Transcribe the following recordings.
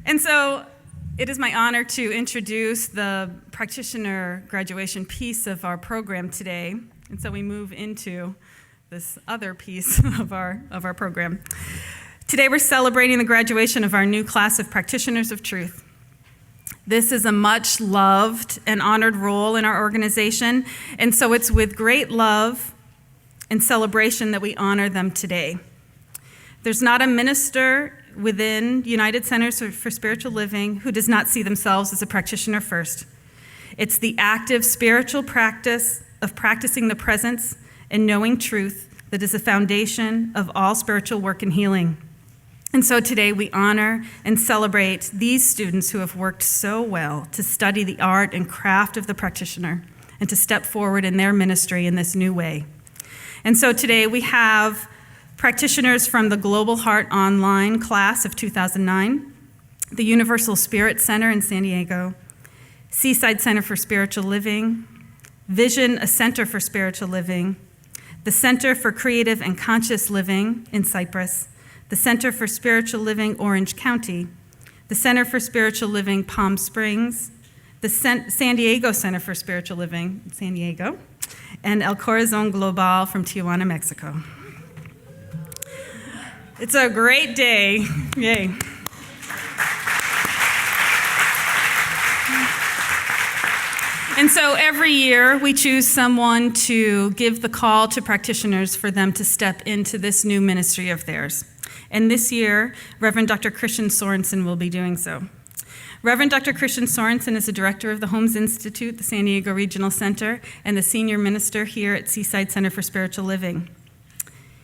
And so it is my honor to introduce the practitioner graduation piece of our program today. And so we move into this other piece of our program. Today we're celebrating the graduation of our new class of practitioners of truth. This is a much loved and honored role in our organization, and so it's with great love and celebration that we honor them today. There's not a minister within United Centers for Spiritual Living who does not see themselves as a practitioner first. It's the active spiritual practice of practicing the presence and knowing truth that is the foundation of all spiritual work and healing. And so today we honor and celebrate these students who have worked so well to study the art and craft of the practitioner and to step forward in their ministry in this new way. And so today we have practitioners from the Global Heart Online class of 2009, the Universal Spirit Center in San Diego, Seaside Center for Spiritual Living, Vision, a Center for Spiritual Living, the Center for Creative and Conscious Living in Cyprus, the Center for Spiritual Living, Orange County, the Center for Spiritual Living, Palm Springs, the San Diego Center for Spiritual Living, San Diego, and El Corazon Global from Tijuana, Mexico. It's a great day. Yay. And so every year we choose someone to give the call to practitioners for them to step into this new ministry of theirs. And this year, Reverend Dr. Christian Sorensen will be doing so. Reverend Dr. Christian Sorensen is the director of the Holmes Institute, the San Diego Regional Center, and the senior minister here at Seaside Center for Spiritual Living.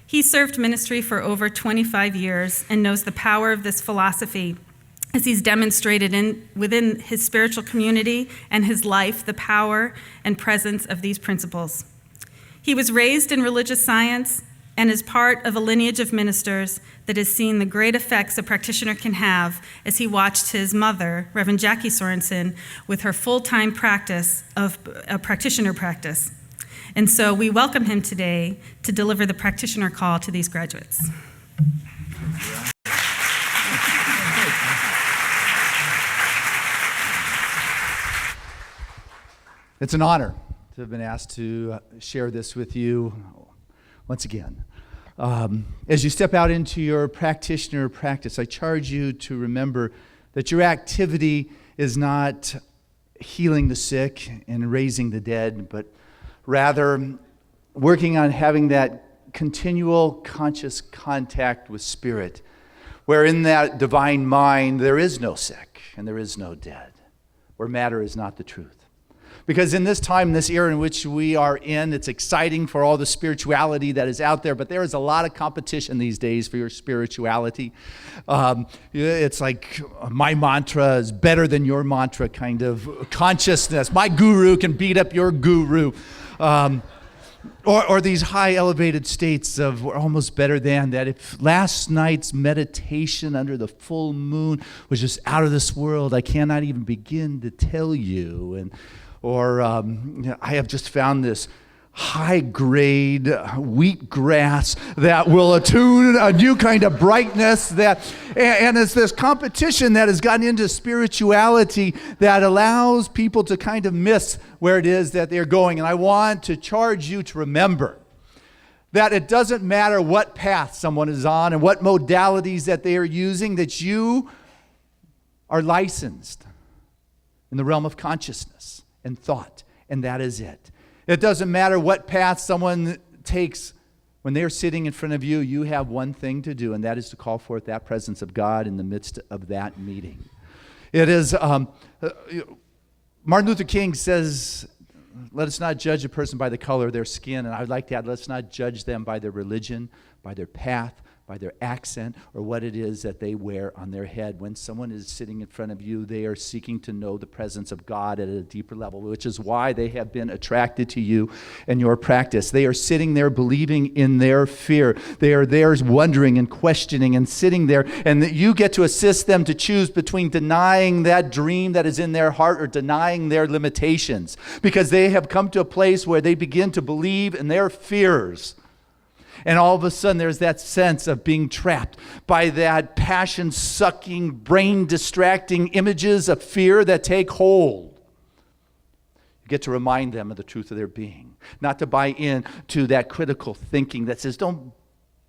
He served ministry for over 25 years and knows the power of this philosophy as he's demonstrated within his spiritual community and his life the power and presence of these principles. He was raised in religious science and is part of a lineage of ministers that has seen the great effects a practitioner can have as he watched his mother, Reverend Jackie Sorensen, with her full-time practice of a practitioner practice. And so we welcome him today to deliver the practitioner call to these graduates. It's an honor to have been asked to share this with you once again. As you step out into your practitioner practice, I charge you to remember that your activity is not healing the sick and raising the dead, but rather working on having that continual conscious contact with Spirit, where in that divine mind there is no sick and there is no dead, where matter is not the truth. Because in this time, this era in which we are in, it's exciting for all the spirituality that is out there, but there is a lot of competition these days for your spirituality. It's like my mantra is better than your mantra kind of consciousness. My guru can beat up your guru. Or these high elevated states of we're almost better than that. If last night's meditation under the full moon was just out of this world, I cannot even begin to tell you. I have just found this high-grade wheatgrass that will attune a new kind of brightness and it's this competition that has gotten into spirituality that allows people to kind of miss where it is that they're going. And I want to charge you to remember that it doesn't matter what path someone is on and what modalities that they are using, that you are licensed in the realm of consciousness and thought, and that is it. It doesn't matter what path someone takes. When they're sitting in front of you, you have one thing to do, and that is to call forth that presence of God in the midst of that meeting. It is, Martin Luther King says, let us not judge a person by the color of their skin, and I would like to add, let's not judge them by their religion, by their path, by their accent, or what it is that they wear on their head. When someone is sitting in front of you, they are seeking to know the presence of God at a deeper level, which is why they have been attracted to you and your practice. They are sitting there believing in their fear. They are there wondering and questioning and sitting there, and that you get to assist them to choose between denying that dream that is in their heart or denying their limitations, because they have come to a place where they begin to believe in their fears. And all of a sudden, there's that sense of being trapped by that passion-sucking, brain-distracting images of fear that take hold. You get to remind them of the truth of their being, not to buy in to that critical thinking that says, don't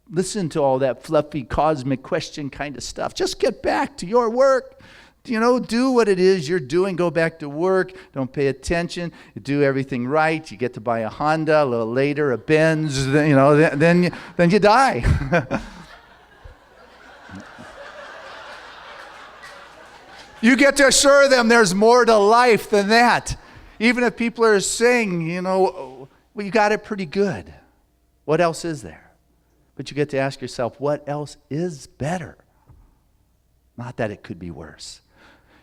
listen to all that fluffy cosmic question kind of stuff. Just get back to your work. Do what it is you're doing. Go back to work. Don't pay attention. You do everything right. You get to buy a Honda a little later, a Benz. Then you die. You get to assure them there's more to life than that. Even if people are saying, well, you got it pretty good. What else is there? But you get to ask yourself, what else is better? Not that it could be worse.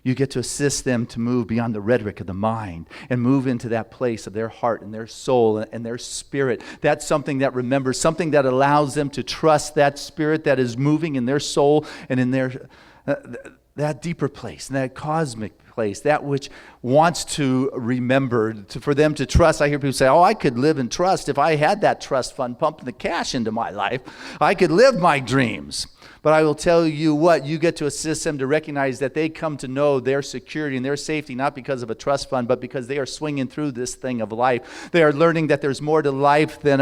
You get to assist them to move beyond the rhetoric of the mind and move into that place of their heart and their soul and their spirit. That's something that remembers, something that allows them to trust that spirit that is moving in their soul and in their that deeper place, and that cosmic place, that which wants to remember, for them to trust. I hear people say, I could live in trust if I had that trust fund pumping the cash into my life. I could live my dreams. But I will tell you what, you get to assist them to recognize that they come to know their security and their safety not because of a trust fund, but because they are swinging through this thing of life. They are learning that there's more to life than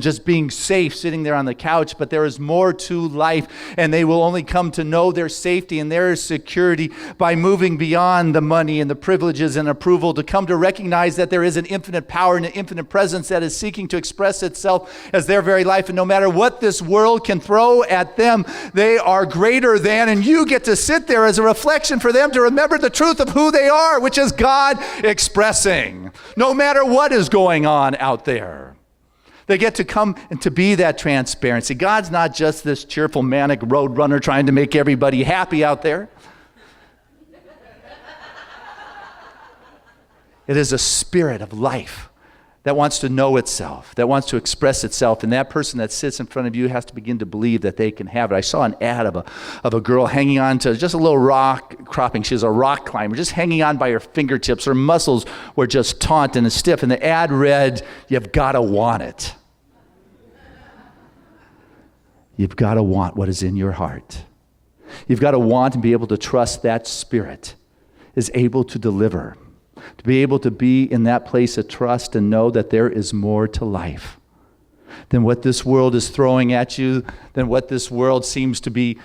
just being safe sitting there on the couch, but there is more to life, and they will only come to know their safety and their security by moving beyond the money and the privileges and approval, to come to recognize that there is an infinite power and an infinite presence that is seeking to express itself as their very life, and no matter what this world can throw at them, they are greater than, and you get to sit there as a reflection for them to remember the truth of who they are, which is God expressing, no matter what is going on out there. They get to come and to be that transparency. God's not just this cheerful, manic road runner trying to make everybody happy out there. It is a spirit of life that wants to know itself, that wants to express itself, and that person that sits in front of you has to begin to believe that they can have it. I saw an ad of a girl hanging on to just a little rock cropping. She was a rock climber, just hanging on by her fingertips. Her muscles were just taut and stiff, and the ad read, "You've got to want it." You've got to want what is in your heart. You've got to want and be able to trust that spirit is able to deliver. To be able to be in that place of trust and know that there is more to life than what this world is throwing at you, than what this world seems to be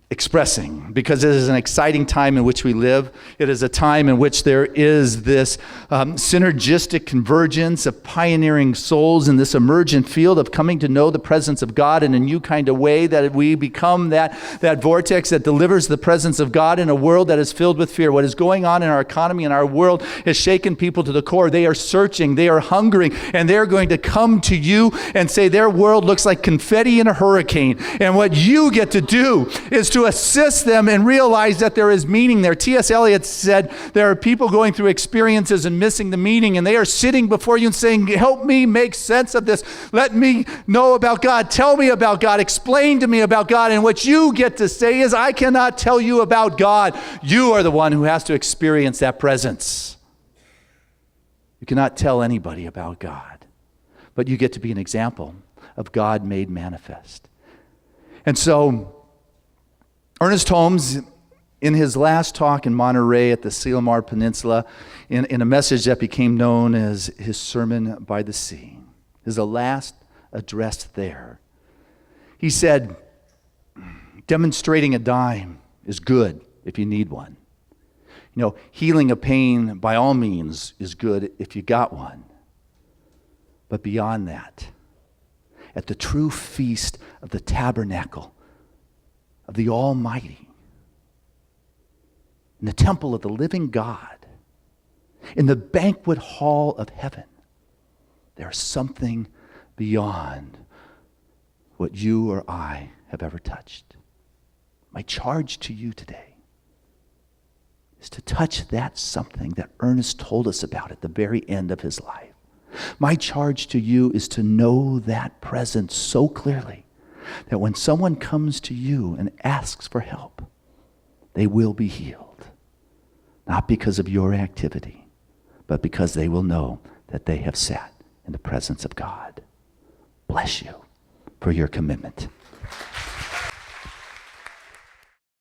expressing, because it is an exciting time in which we live. It is a time in which there is this synergistic convergence of pioneering souls in this emergent field of coming to know the presence of God in a new kind of way, that we become that vortex that delivers the presence of God in a world that is filled with fear. What is going on in our economy and our world has shaken people to the core. They are searching, they are hungering, and they're going to come to you and say their world looks like confetti in a hurricane. And what you get to do is to assist them and realize that there is meaning there. T.S. Eliot said there are people going through experiences and missing the meaning, and they are sitting before you and saying, help me make sense of this. Let me know about God. Tell me about God. Explain to me about God. And what you get to say is, I cannot tell you about God. You are the one who has to experience that presence. You cannot tell anybody about God, but you get to be an example of God made manifest. And so Ernest Holmes, in his last talk in Monterey at the Silmar Peninsula, in a message that became known as his Sermon by the Sea, his last address there, he said, demonstrating a dime is good if you need one. Healing a pain by all means is good if you got one. But beyond that, at the true feast of the tabernacle of the Almighty, in the temple of the living God, in the banquet hall of heaven, there's something beyond what you or I have ever touched. My charge to you today is to touch that something that Ernest told us about at the very end of his life. My charge to you is to know that presence so clearly that when someone comes to you and asks for help, they will be healed. Not because of your activity, but because they will know that they have sat in the presence of God. bless you for your commitment.